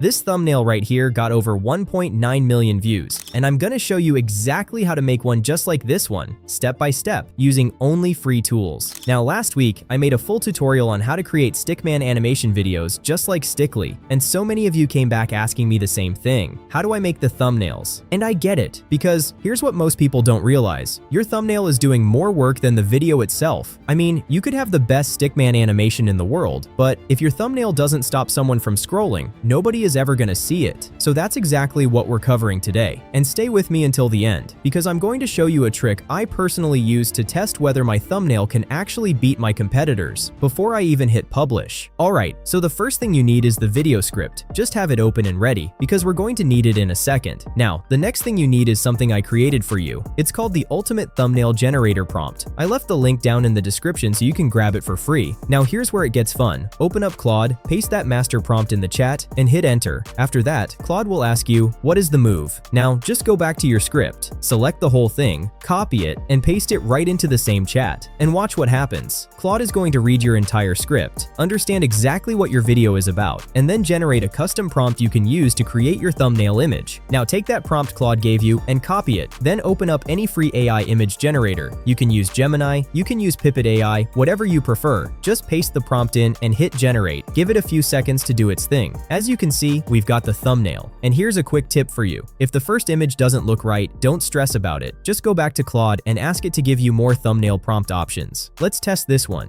This thumbnail right here got over 1.9 million views, and I'm gonna show you exactly how to make one just like this one, step by step, using only free tools. Now last week, I made a full tutorial on how to create Stickman animation videos just like Stickly, and so many of you came back asking me the same thing. How do I make the thumbnails? And I get it, because here's what most people don't realize. Your thumbnail is doing more work than the video itself. I mean, you could have the best Stickman animation in the world, but if your thumbnail doesn't stop someone from scrolling, nobody is ever gonna see it. So that's exactly what we're covering today. And stay with me until the end, because I'm going to show you a trick I personally use to test whether my thumbnail can actually beat my competitors before I even hit publish. Alright, so the first thing you need is the video script. Just have it open and ready, because we're going to need it in a second. Now, the next thing you need is something I created for you. It's called the Ultimate Thumbnail Generator Prompt. I left the link down in the description so you can grab it for free. Now here's where it gets fun. Open up Claude, paste that master prompt in the chat, and hit enter. After that, Claude will ask you, what is the move? Now, just go back to your script, select the whole thing, copy it, and paste it right into the same chat, and watch what happens. Claude is going to read your entire script, understand exactly what your video is about, and then generate a custom prompt you can use to create your thumbnail image. Now take that prompt Claude gave you and copy it, then open up any free AI image generator. You can use Gemini, you can use Pippit AI, whatever you prefer. Just paste the prompt in and hit generate. Give it a few seconds to do its thing. As you can see, we've got the thumbnail. And here's a quick tip for you. If the first image doesn't look right, don't stress about it. Just go back to Claude and ask it to give you more thumbnail prompt options. Let's test this one.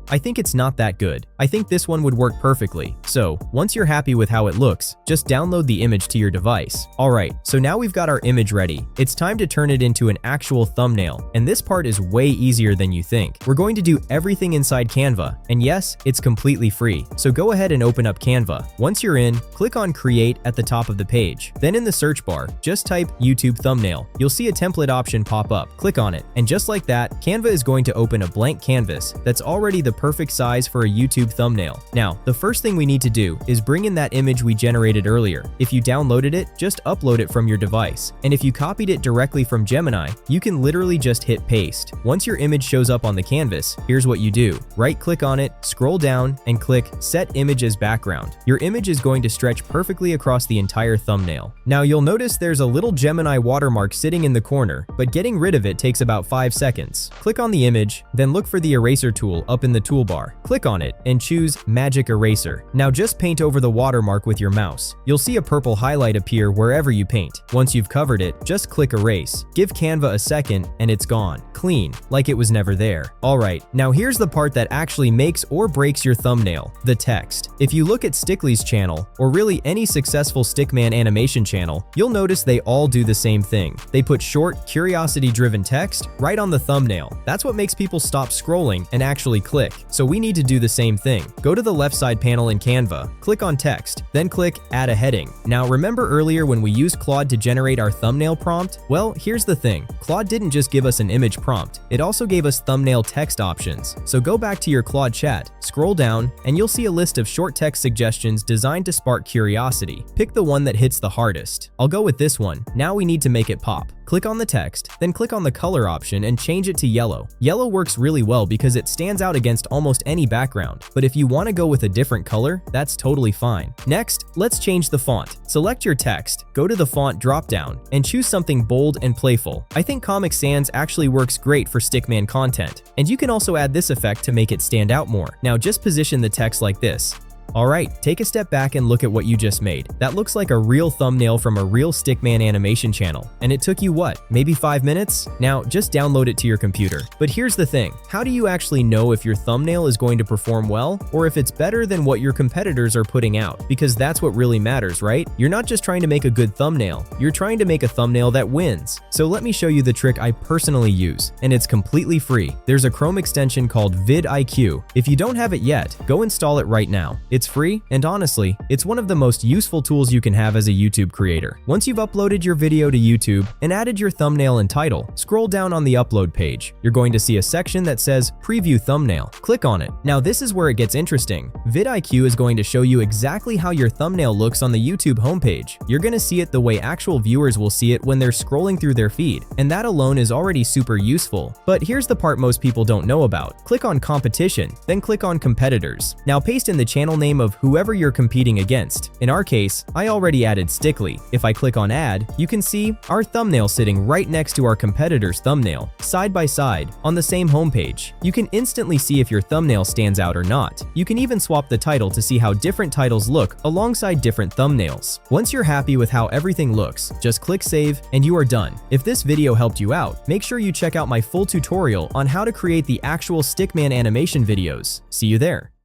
I think it's not that good. I think this one would work perfectly. So, once you're happy with how it looks, just download the image to your device. Alright, so now we've got our image ready. It's time to turn it into an actual thumbnail, and this part is way easier than you think. We're going to do everything inside Canva, and yes, it's completely free. So go ahead and open up Canva. Once you're in, click on Create at the top of the page. Then in the search bar, just type YouTube thumbnail. You'll see a template option pop up. Click on it, and just like that, Canva is going to open a blank canvas that's already the perfect size for a YouTube thumbnail. Now, the first thing we need to do is bring in that image we generated earlier. If you downloaded it, just upload it from your device. And if you copied it directly from Gemini, you can literally just hit paste. Once your image shows up on the canvas, here's what you do. Right-click on it, scroll down, and click Set Image as Background. Your image is going to stretch perfectly across the entire thumbnail. Now, you'll notice there's a little Gemini watermark sitting in the corner, but getting rid of it takes about 5 seconds. Click on the image, then look for the eraser tool up in the toolbar. Click on it and choose Magic Eraser. Now just paint over the watermark with your mouse. You'll see a purple highlight appear wherever you paint. Once you've covered it, just click Erase. Give Canva a second and it's gone. Clean, like it was never there. Alright, now here's the part that actually makes or breaks your thumbnail, the text. If you look at Stickly's channel, or really any successful Stickman animation channel, you'll notice they all do the same thing. They put short, curiosity-driven text right on the thumbnail. That's what makes people stop scrolling and actually click. So we need to do the same thing. Go to the left side panel in Canva, click on text, then click Add a Heading. Now remember earlier when we used Claude to generate our thumbnail prompt? Well, here's the thing. Claude didn't just give us an image prompt, it also gave us thumbnail text options. So go back to your Claude chat, scroll down, and you'll see a list of short text suggestions designed to spark curiosity. Pick the one that hits the hardest. I'll go with this one. Now we need to make it pop. Click on the text, then click on the color option and change it to yellow. Yellow works really well because it stands out against almost any background, but if you want to go with a different color, that's totally fine. Next, let's change the font. Select your text, go to the font dropdown, and choose something bold and playful. I think Comic Sans actually works great for Stickman content, and you can also add this effect to make it stand out more. Now just position the text like this. Alright, take a step back and look at what you just made. That looks like a real thumbnail from a real Stickman animation channel. And it took you what, maybe 5 minutes? Now, just download it to your computer. But here's the thing, how do you actually know if your thumbnail is going to perform well, or if it's better than what your competitors are putting out? Because that's what really matters, right? You're not just trying to make a good thumbnail, you're trying to make a thumbnail that wins. So let me show you the trick I personally use, and it's completely free. There's a Chrome extension called VidIQ. If you don't have it yet, go install it right now. It's free, and honestly, it's one of the most useful tools you can have as a YouTube creator. Once you've uploaded your video to YouTube and added your thumbnail and title, scroll down on the upload page. You're going to see a section that says Preview Thumbnail. Click on it. Now this is where it gets interesting. VidIQ is going to show you exactly how your thumbnail looks on the YouTube homepage. You're going to see it the way actual viewers will see it when they're scrolling through their feed, and that alone is already super useful. But here's the part most people don't know about. Click on Competition, then click on Competitors. Now paste in the channel name name of whoever you're competing against. In our case, I already added Stickly. If I click on add, you can see our thumbnail sitting right next to our competitor's thumbnail, side by side, on the same homepage. You can instantly see if your thumbnail stands out or not. You can even swap the title to see how different titles look alongside different thumbnails. Once you're happy with how everything looks, just click save and you are done. If this video helped you out, make sure you check out my full tutorial on how to create the actual Stickman animation videos. See you there.